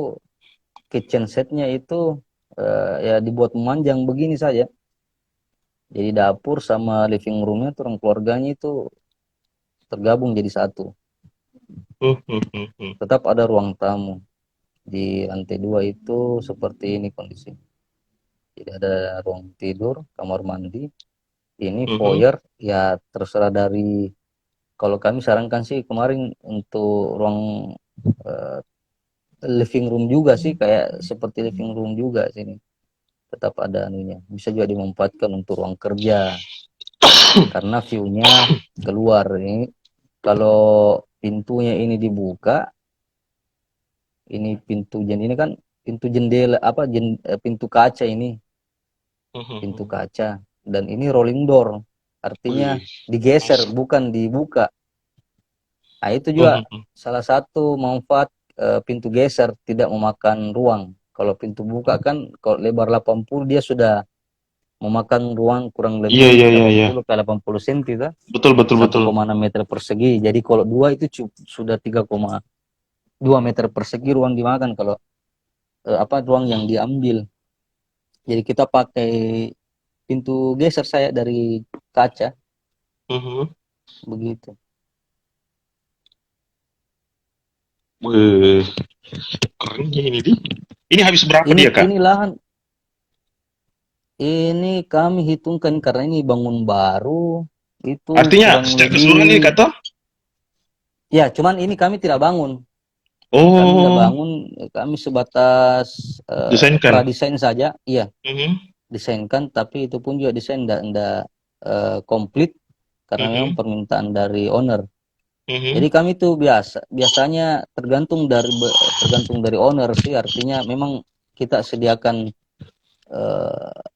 kitchen setnya itu ya dibuat memanjang begini saja. Jadi dapur sama living roomnya tuh ruang keluarganya itu tergabung jadi satu. Hmm, hmm, hmm, hmm. Tetap ada ruang tamu. Di lantai 2 itu seperti ini kondisi. Jadi ada ruang tidur, kamar mandi, ini Mhm, foyer, ya terserah dari, kalau kami sarankan sih kemarin untuk ruang eh, living room juga sih, kayak seperti living room juga sini. Tetap ada anunya. Bisa juga dimanfaatkan untuk ruang kerja karena view-nya keluar ini. Kalau pintunya ini dibuka, ini ini kan pintu jendela apa pintu kaca ini, mhm, pintu mhm. kaca, dan ini rolling door, artinya Wih, digeser asik. bukan dibuka. Nah, itu juga Mhm, mhm. salah satu manfaat pintu geser, tidak memakan ruang. Kalau pintu buka kan kalau lebar 80 dia sudah memakan ruang kurang Iya, lebih iya, iya, iya. 80 ke 80 cm kan, Betul, betul, betul. 1,6 meter persegi. Jadi kalau dua itu sudah 3,2 meter persegi ruang dimakan kalau ruang yang diambil. Jadi kita pakai pintu geser saya dari kaca Mhm. begitu. Wih, Ini habis berapa Ini dia, Kak? ini lahan ini kami hitungkan karena ini bangun baru itu Artinya kurang secara keseluruhan ini, lebih, Kak, toh? ya cuman ini kami tidak bangun. Kami tidak Oh, bangun, kami sebatas desainkan. pradesain saja. Iya, Mhm, desainkan, tapi itu pun juga desain tidak komplit karena memang mhm, permintaan dari owner. Jadi mhm, kami tuh biasanya tergantung dari owner sih, artinya memang kita sediakan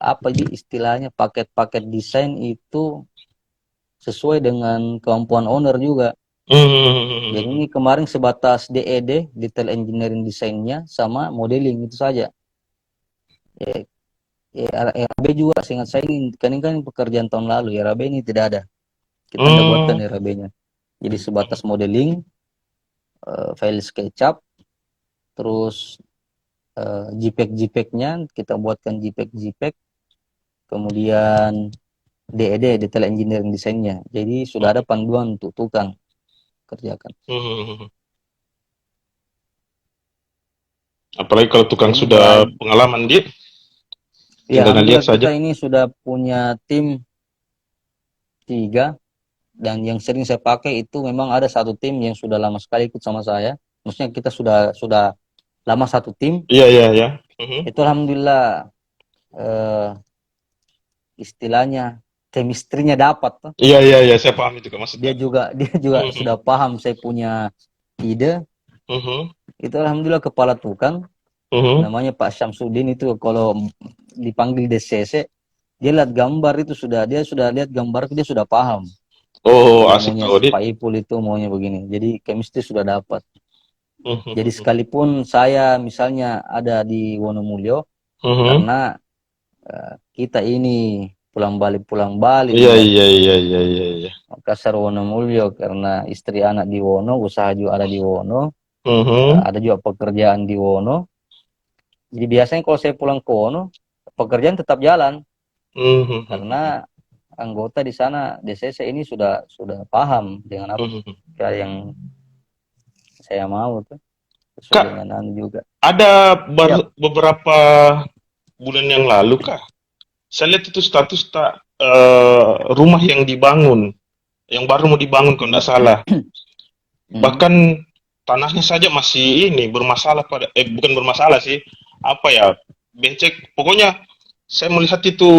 apa istilahnya paket-paket desain itu sesuai dengan kemampuan owner juga. Jadi mhm, ini kemarin sebatas DED, detail engineering desainnya, sama modeling itu saja. Ya, RAB juga seingat saya ini kan pekerjaan tahun lalu, RAB ini tidak ada. Kita tidak buatkan oh, RAB-nya. Jadi sebatas modeling, file SketchUp, terus JPEG-JPEG-nya kita buatkan JPEG-JPEG, kemudian DED, detail engineering desainnya. Jadi sudah ada panduan untuk tukang kerjakan. mhm. Apalagi kalau tukang Ini sudah pengalaman dia, ya tinggal lihat alhamdulillah saja. kita ini sudah punya tim 3, dan yang sering saya pakai itu memang ada satu tim yang sudah lama sekali ikut sama saya. Maksudnya kita sudah lama satu tim. Iya, iya, iya. Mhm. Itu alhamdulillah eh, istilahnya chemistry-nya dapat tuh. Iya, iya, iya, saya paham itu, Kak, maksud Dia Kak. juga dia juga sudah Mhm, paham saya punya ide. mhm, Itu alhamdulillah kepala tukang mhm. namanya Pak Syamsuddin itu kalau dipanggil DCC, dia lihat gambar itu dia sudah lihat gambar itu dia sudah paham. Oh, Kalau asik maunya tahu dia. Pak Ipul itu maunya begini. Jadi chemistry sudah dapat. Jadi Mhm, sekalipun saya misalnya ada di Wonomulyo, mhm. karena kita ini pulang balik Iya, dari iya, iya, iya, iya, iya. Makassar Wonomulyo karena istri anak di Wono, usaha juga ada di Wono, Mhm, ada juga pekerjaan di Wono. Jadi biasanya kalau saya pulang ke Wono, pekerjaan tetap jalan mhm, karena anggota di sana DCC ini sudah paham dengan apa mhm. yang saya mau tuh, sesuai Kak, dengan anu juga. ada Siap. beberapa bulan yang lalu, Kak. Saya lihat itu status tak rumah yang dibangun, yang baru mau dibangun kalau Hmm. tidak salah. Hmm. Bahkan tanahnya saja masih ini bermasalah bukan bermasalah sih, apa ya, becek. Pokoknya saya melihat itu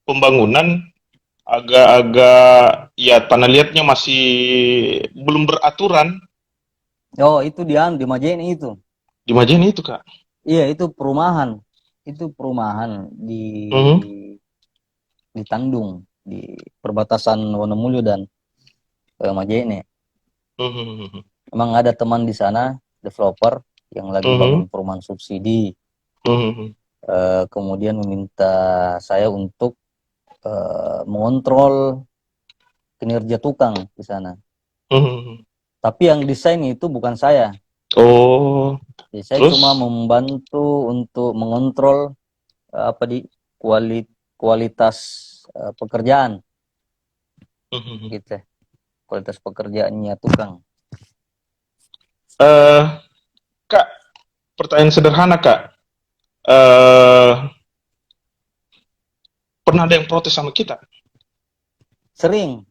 pembangunan agak-agak ya tanah liatnya masih belum beraturan Oh, itu di Majene itu. di Majene itu, Kak. Iya, itu perumahan. Itu perumahan Mhm, di Tandung, di perbatasan Wonomulyo dan Majene. mhm, Emang ada teman di sana, developer yang lagi mhm, bangun perumahan subsidi, mhm, kemudian meminta saya untuk mengontrol kinerja tukang di sana. mhm. Tapi yang desain itu bukan saya. Oh, Jadi saya cuma terus? membantu untuk mengontrol apa kualitas pekerjaan Mhm. gitu ya. Kualitas pekerjaannya tukang. Eh, Kak, pertanyaan sederhana, Kak. Eh, pernah ada yang protes sama kita? Sering,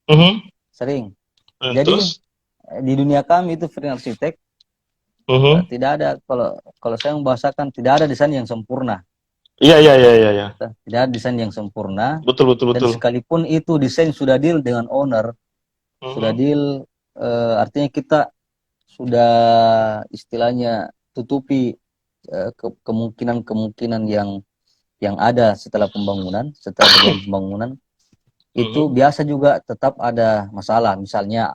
Mhm. sering. Jadi Terus? di dunia kami itu free arsitek Mhm. tidak ada, kalau kalau saya membahasakan tidak ada desain yang sempurna. Iya, iya, iya, iya, iya. Tidak ada desain yang sempurna, Betul, betul, dan betul. sekalipun itu desain sudah deal dengan owner, sudah Mhm. deal artinya kita sudah istilahnya tutupi kemungkinan-kemungkinan yang ada setelah berjalan pembangunan. Itu Mhm. biasa juga tetap ada masalah, misalnya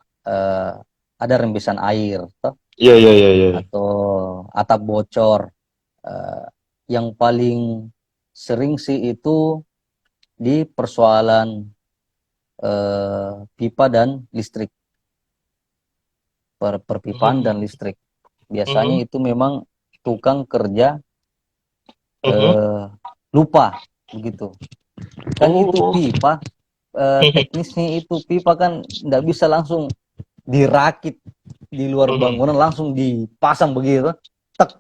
ada rembesan air toh, Iya, iya, iya, iya. atau atap bocor. Eh, yang paling sering sih itu di persoalan pipa dan listrik, perpipaan dan Mhm. listrik. Biasanya Mhm. itu memang tukang kerja Mhm. eh, lupa begitu. Kan itu Oh. pipa, Mhm. teknisnya itu pipa kan nggak bisa langsung dirakit di luar Mhm. bangunan langsung dipasang begitu. tak,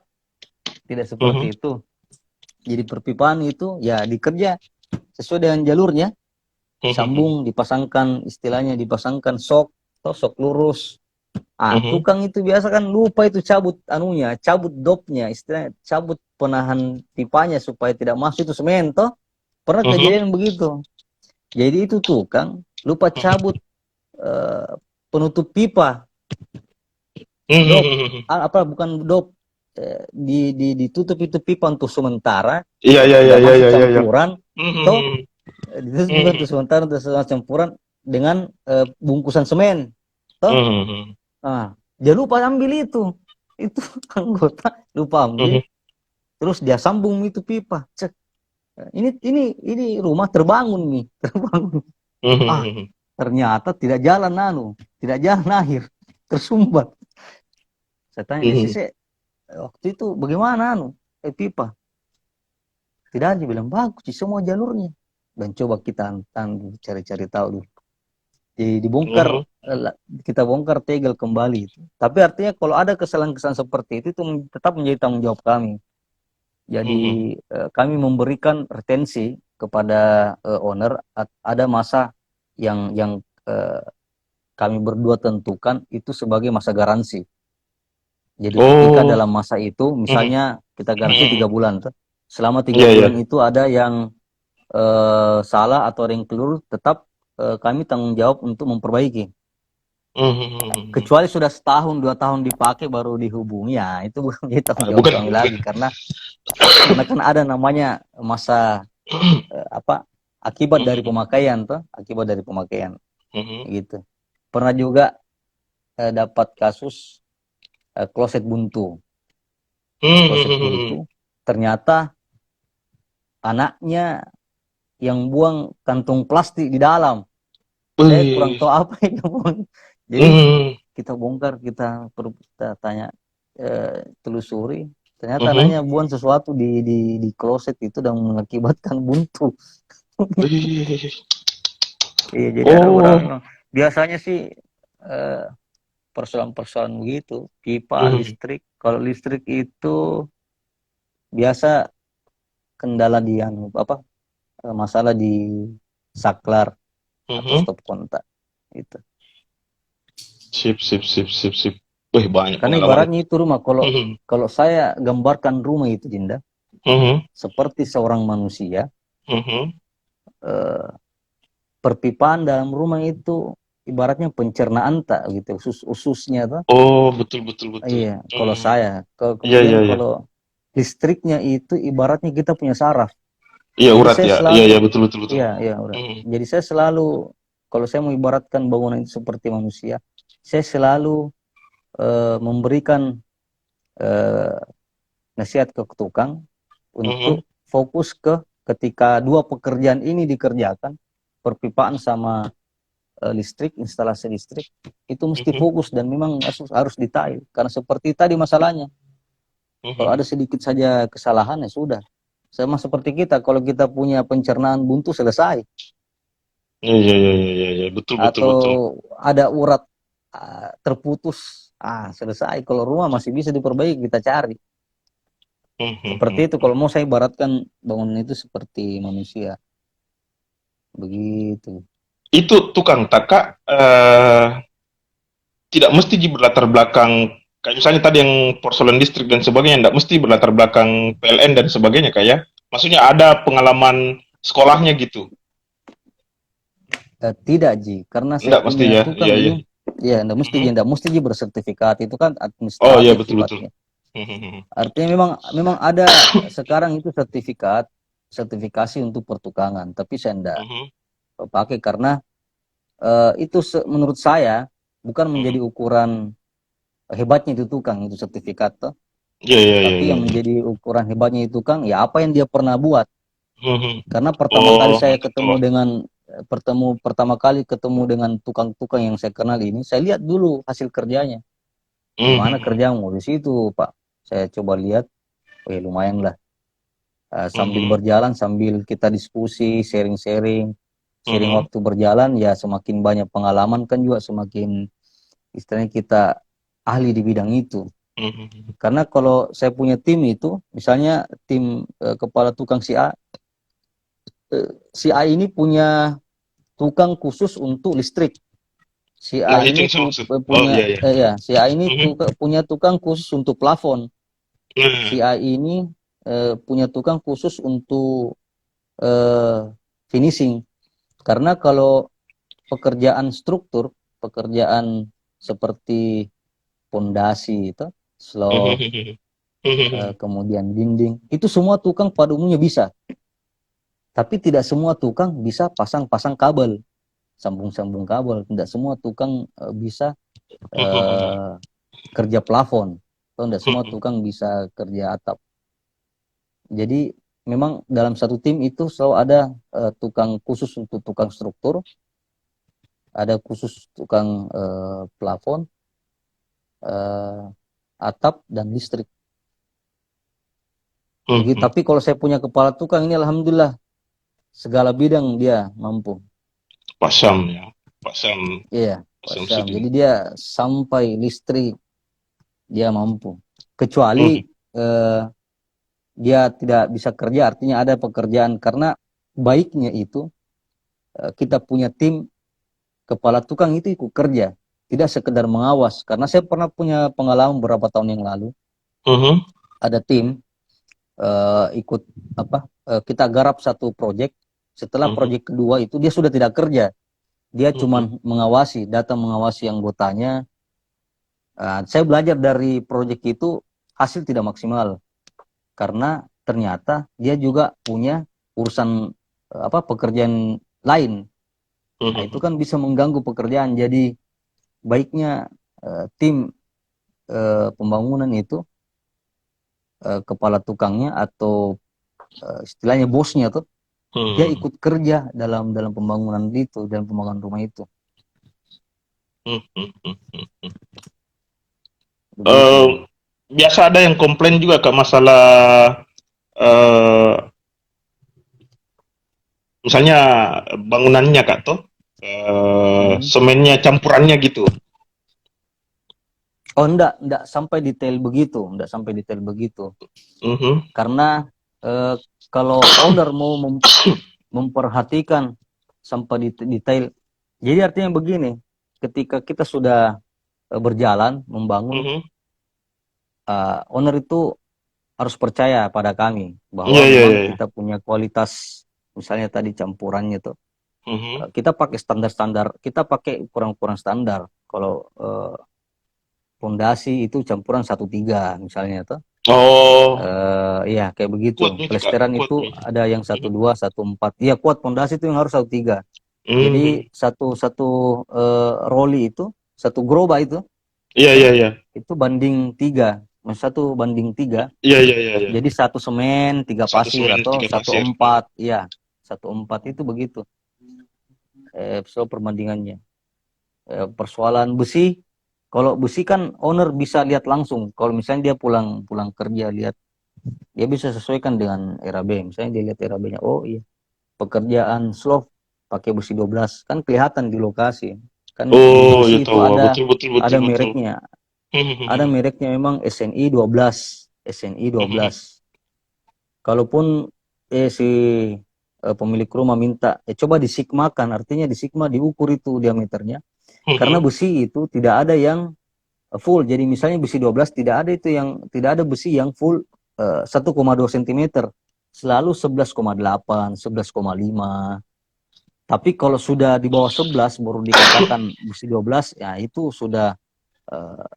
tidak seperti itu. Jadi perpipaan itu ya dikerja sesuai dengan jalurnya, sambung, dipasangkan, istilahnya dipasangkan sok lurus. Tukang itu biasa kan lupa itu cabut anunya, cabut dopnya, istilahnya cabut penahan pipanya supaya tidak masuk itu semen toh. Pernah kejadian begitu. Jadi itu tukang lupa cabut penutup pipa. Dop, bukan dop, ditutup itu pipa untuk sementara. Iya. Campuran, toh ditutup untuk sementara untuk campuran dengan bungkusan semen, toh. Dia lupa ambil itu anggota lupa ambil, terus dia sambung itu pipa. Cek, ini rumah terbangun. Ternyata tidak jalan air, tersumbat. Saya tanya dia, Sise, waktu itu bagaimana pipa? Tidak ada, bilang bagus sih semua jalurnya. Dan coba kita cari-cari tahu dulu. Jadi dibongkar, kita bongkar tegel kembali itu. Tapi artinya kalau ada kesalahan-kesalahan seperti itu tetap menjadi tanggung jawab kami. Jadi kami memberikan retensi kepada owner. Ada masa yang kami berdua tentukan itu sebagai masa garansi. Jadi ketika dalam masa itu, misalnya kita garansi 3 bulan, selama 3 bulan itu ada yang salah atau ada yang keliru, tetap kami tanggung jawab untuk memperbaiki. Kecuali sudah 1-2 tahun dipakai baru dihubungi, ya itu bukan jadi tanggung jawab kami lagi, karena kan ada namanya masa akibat dari pemakaian gitu. Pernah juga dapat kasus kloset buntu. Ternyata anaknya yang buang kantung plastik di dalam. Saya kurang tahu apa yang buang. Jadi kita bongkar, kita tanya, telusuri. Ternyata anaknya buang sesuatu di kloset itu dan mengakibatkan buntu. Iya, jadi ada orang biasanya sih persoalan-persoalan begitu, pipa, listrik. Kalau listrik itu biasa kendala di masalah di saklar atau stop kontak itu. Sip. Wih, banyak. Karena ibaratnya itu rumah, kalau saya gambarkan rumah itu, Dinda, seperti seorang manusia, perpipaan dalam rumah itu ibaratnya pencernaan tak gitu, ususnya tuh. Betul. Iya, kalau saya, kemudian kalau listriknya itu ibaratnya kita punya saraf. Iya, urat ya. Iya, betul. Iya, urat. Jadi saya selalu, kalau saya mau ibaratkan bangunan itu seperti manusia, saya selalu memberikan nasihat ke tukang untuk fokus ketika 2 pekerjaan ini dikerjakan, perpipaan sama listrik, instalasi listrik, itu mesti fokus dan memang harus detail. Karena seperti tadi masalahnya, kalau ada sedikit saja kesalahan ya sudah. Sama seperti kita, kalau kita punya pencernaan buntu selesai. Iya, betul. Atau ada urat terputus, selesai. Kalau rumah masih bisa diperbaiki, kita cari. Seperti itu, kalau mau saya ibaratkan bangunan itu seperti manusia. Begitu. Itu tukang taka tidak mesti berlatar belakang, kayak misalnya tadi yang persoalan listrik dan sebagainya, tidak mesti berlatar belakang PLN dan sebagainya, kayak maksudnya ada pengalaman sekolahnya gitu. Tidak, Ji, karena saya mesti ya. tukang ini, ya tidak mesti Ji bersertifikat, itu kan administratif. Oh iya, betul. Artinya memang ada sekarang itu sertifikasi untuk pertukangan, tapi saya tidak pakai karena itu menurut saya bukan menjadi ukuran hebatnya itu tukang itu sertifikat toh. Tapi yang menjadi ukuran hebatnya itu tukang ya apa yang dia pernah buat. Karena pertama kali ketemu dengan tukang-tukang yang saya kenal ini, saya lihat dulu hasil kerjanya. Gimana kerjamu di situ, Pak? Saya coba lihat, lumayan lah. Sambil berjalan, sambil kita diskusi, sharing waktu berjalan, ya semakin banyak pengalaman kan juga semakin istilahnya kita ahli di bidang itu. Mhm. Karena kalau saya punya tim itu, misalnya tim kepala tukang si A ini punya tukang khusus untuk listrik. Si A Nah, itu ini yang saya maksud. Oh, punya iya, iya. ya, si A ini Mhm. punya tukang khusus untuk plafon. Si Nah, A ini punya tukang khusus untuk eh, finishing. Karena kalau pekerjaan struktur, pekerjaan seperti pondasi itu, slab, mhm. Mhm. kemudian dinding, itu semua tukang pada umumnya bisa. Tapi tidak semua tukang bisa pasang-pasang kabel, sambung-sambung kabel. Tidak semua tukang bisa Mhm. eh, kerja plafon. Atau tidak semua Mhm. tukang bisa kerja atap. Jadi memang dalam satu tim itu selalu ada tukang khusus untuk tukang struktur, ada khusus tukang plafon, eh, atap dan listrik. Begitu. Mhm. Tapi kalau saya punya kepala tukang ini alhamdulillah segala bidang dia mampu. Pak Sam ya. Pak Sam, Iya, Pak Pak Sam. Samsudin. Jadi dia sampai listrik dia mampu. Kecuali Mhm. eh, dia tidak bisa kerja, artinya ada pekerjaan. Karena baiknya itu kita punya tim kepala tukang itu ikut kerja, tidak sekedar mengawas. Karena saya pernah punya pengalaman beberapa tahun yang lalu, Mhm. ada tim ikut kita garap satu proyek. Setelah Mhm. proyek kedua itu dia sudah tidak kerja, dia cuma Mhm. mengawasi, datang mengawasi anggotanya. Saya belajar dari proyek itu, hasil tidak maksimal karena ternyata dia juga punya urusan pekerjaan lain. Nah, itu Mhm. kan bisa mengganggu pekerjaan. Jadi baiknya tim pembangunan itu kepala tukangnya atau istilahnya bosnya tuh dia Mhm. ikut kerja dalam pembangunan itu, dalam pembangunan rumah itu. Mhm. Mhm. Begitu. Biasa ada yang komplain juga Kak masalah eh misalnya bangunannya Kak tuh Mhm. semennya campurannya gitu. Oh, enggak sampai detail begitu, enggak sampai detail begitu. Mhm. Karena eh, kalau owner mau memperhatikan sampai detail, jadi artinya begini, ketika kita sudah berjalan membangun, Mhm. owner itu harus percaya pada kami Iya, bahwa iya, memang iya, iya. kita punya kualitas, misalnya tadi campurannya tuh Mhm. kita pakai standar-standar, kita pakai ukuran-ukuran standar. Kalau pondasi itu campuran 1:3 misalnya tuh. Oh, Iya kayak begitu. kuat nih Kak, Pelesteran kuat itu nih. ada yang Mhm. 1:2, 1:4. Iya kuat, pondasi itu yang harus 1:3. Mhm. Jadi satu satu roli itu, satu gerobak Iya, itu iya, iya. itu banding 3, 1:3. Iya, iya, iya, iya. Jadi satu semen, 3 Satu pasir semen atau tiga satu pasir. Mhm. empat, iya 1:4 itu begitu. Selalu perbandingannya. Persoalan besi, kalau besi kan owner bisa lihat langsung. Kalau misalnya dia pulang pulang kerja lihat, dia bisa sesuaikan dengan RAB. Misalnya dia lihat RAB-nya, oh iya, pekerjaan slope pakai besi 12, kan kelihatan di lokasi. Kan di Oh, ya besi itu tahu. ada Betul, betul, betul, ada betul. mereknya. Ada Mhm. mereknya memang SNI 12, SNI Mhm. 12. Kalaupun si pemilik rumah minta, coba disigmakan, artinya disigma diukur itu diameternya. Karena Mhm. besi itu tidak ada yang full. Jadi misalnya besi 12 tidak ada besi yang full 1,2 cm. Selalu 11,8, 11,5. Tapi kalau sudah di bawah 11 baru dikatakan besi 12, ya itu sudah eh,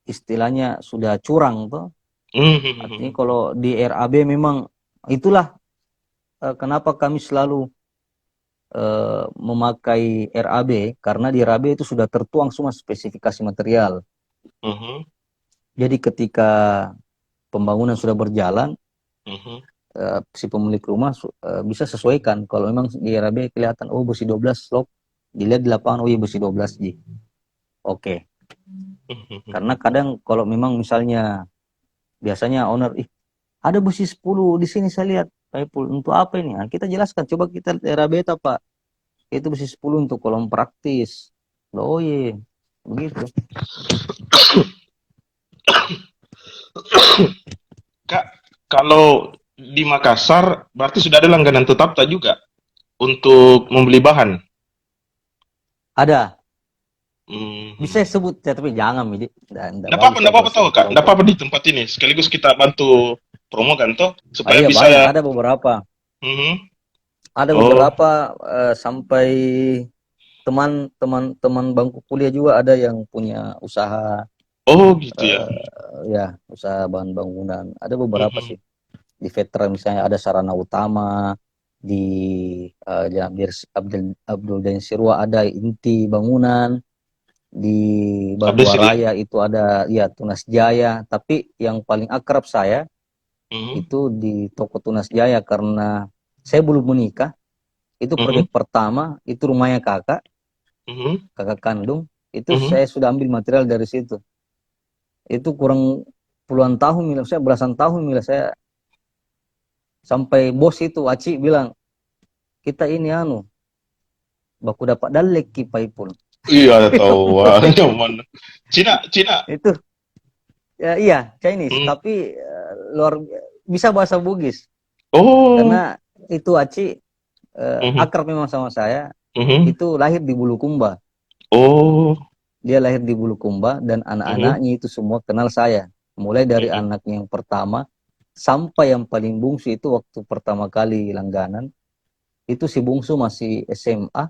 istilahnya sudah curang tuh. Artinya Mhm. kalau di RAB memang itulah kenapa kami selalu memakai RAB, karena di RAB itu sudah tertuang semua spesifikasi material. Mhm. Jadi ketika pembangunan sudah berjalan, Mhm. si pemilik rumah bisa sesuaikan. Kalau memang di RAB kelihatan, oh besi 12 slop, dilihat di lapangan, oh iya besi 12 Ji. Oke. Mhm. Karena kadang kalau memang misalnya, biasanya owner, ada besi 10 di sini saya lihat. Untuk apa ini? Nah, kita jelaskan, coba kita lihat RAB itu Pak. Itu besi 10 untuk kolom praktis. Oh iya, begitu. Kak, kalau di Makassar berarti sudah ada langganan tetap tak juga untuk membeli bahan? Ada, Hmm. bisa sebut ya, tapi jangan, Midi. Nggak bagus Nggak saya apa-apa kalau tahu sebut Kak, nggak toko. apa-apa di tempat ini. Sekaligus kita bantu promo kan toh, Ah, supaya iya bisa. banyak, ada beberapa. Mhm. Ada Oh, beberapa sampai teman-teman bangku kuliah juga ada yang punya usaha, oh gitu ya. ya usaha bahan bangunan. Ada beberapa Mhm. sih. Di Veteran misalnya ada Sarana Utama, di Jalan Abdul Abdul dan Sirwa ada Inti Bangunan, di Ada Bardua sih ya. Raya itu ada ya Tunas Jaya. Tapi yang paling akrab saya Mhm. itu di toko Tunas Jaya karena saya belum menikah. Itu Mhm. proyek pertama, itu rumahnya Mhm. kakak kandung. Itu Mhm. saya sudah ambil material dari situ. Itu kurang puluhan tahun, milah saya belasan tahun, milah saya sampai bos itu Aci bilang, kita ini baku dapat dalek ki paipul. Iya tahu, wah, nyaman. Cina, Cina. Itu ya, iya Chinese, Mhm. tapi luar bisa bahasa Bugis. Oh. Karena itu Aci Mhm. akrab memang sama saya. Mhm. Itu lahir di Bulukumba. Oh. Dia lahir di Bulukumba dan Mhm. anak-anaknya itu semua kenal saya. Mulai dari Mhm. anaknya yang pertama sampai yang paling bungsu itu waktu pertama kali langganan. Itu si bungsu masih SMA,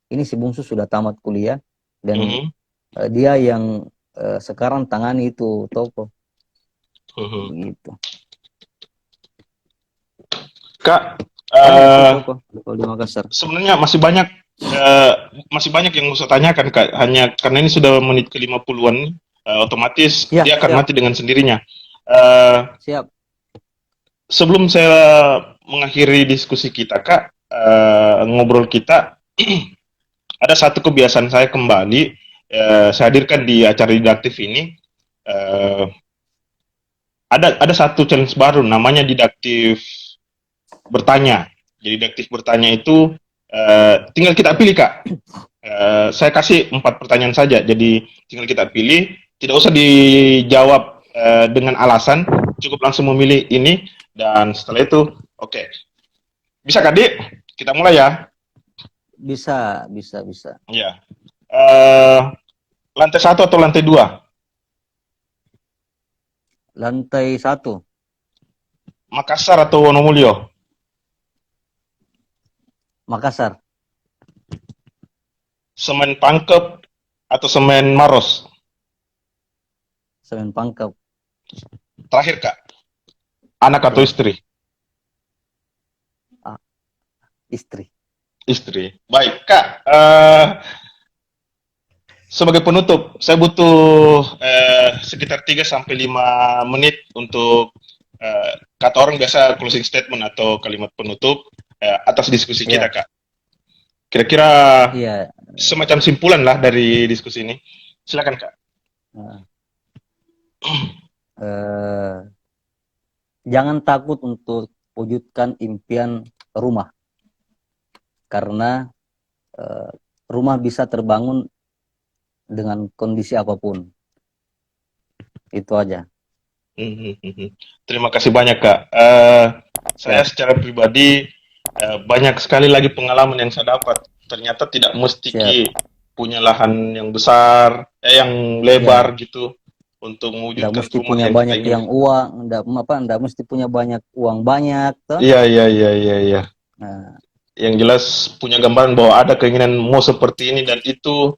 ini si bungsu sudah tamat kuliah dan Mhm. dia yang sekarang tangani itu toko Mhm. begitu. Kak, Banyak sih eh toko kalau di Makassar. sebenarnya eh, masih banyak yang mau saya tanyakan Kak. Hanya karena ini sudah menit ke 50-an, otomatis Ya, dia akan siap, mati dengan sendirinya. Eh, siap. Sebelum saya mengakhiri diskusi kita, Kak, ngobrol kita, ada satu kebiasaan saya kembali, saya hadirkan di acara didaktif ini. eh, ada satu challenge baru, namanya didaktif bertanya. Jadi didaktif bertanya itu tinggal kita pilih, Kak. Saya kasih 4 pertanyaan saja, jadi tinggal kita pilih, tidak usah dijawab dengan alasan, cukup langsung memilih ini, dan setelah itu, oke. Bisa Kak, Dik? Kita mulai ya. Bisa, bisa, bisa. Ya. Eh, Lantai 1 atau lantai 2? Lantai 1, Makassar atau Wonomulyo? Makassar. Semen Pangkep atau semen Maros? Semen Pangkep. Terakhir Kak, anak atau Ya, istri? istri. Istri. Baik Kak, sebagai penutup, saya butuh sekitar 3 sampai 5 menit untuk kata orang biasa closing statement atau kalimat penutup atas diskusi kita Ya, Kak. Kira-kira iya. semacam simpulan lah dari diskusi ini. Silakan Kak. Nah, eh, jangan takut untuk wujudkan impian rumah, karena eh, rumah bisa terbangun dengan kondisi apapun. Itu aja. Terima kasih banyak Kak. Saya Siap, secara pribadi banyak sekali lagi pengalaman yang saya dapat. Ternyata tidak mesti siap. punya lahan yang besar, yang Ya, lebar gitu untuk nggak mewujudkan mesti rumah punya yang kita banyak yang inginkan. uang, nggak mesti punya banyak uang banyak, toh. Iya, iya, iya, iya, iya. Nah, Yang jelas punya gambaran bahwa ada keinginan mau seperti ini dan itu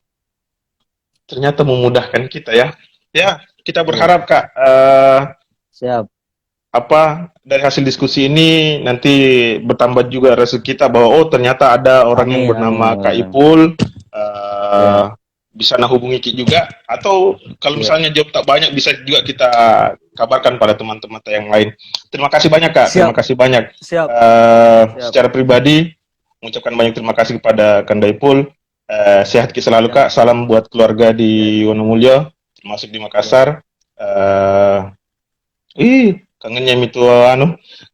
ternyata memudahkan kita ya. Ya, kita iya, berharap Kak, siap. apa dari hasil diskusi ini nanti bertambah juga rasa kita bahwa oh ternyata ada orang yang Amin, amin, bernama amin, Kak amin. Ipul, Ya, bisa nah hubungi Ki juga, atau kalau iya. misalnya jawab tak banyak bisa juga kita kabarkan pada teman-teman yang lain. Terima kasih banyak Kak, terima Siap, kasih banyak. siap, siap, Secara pribadi mengucapkan banyak terima kasih kepada Kanda Ipul. Sehat Ki selalu siap, Kak, salam buat keluarga siap, di Wonomulyo termasuk di siap. Makassar. Eh, kangennya itu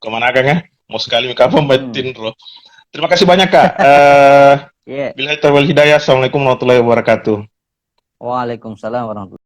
kemana kan ya? Mau sekali kapan Hmm. batin bro. Terima kasih banyak Kak. Iya. Billahi taufiq wal hidayah. Assalamualaikum warahmatullahi wabarakatuh. Waalaikumsalam warahmatullahi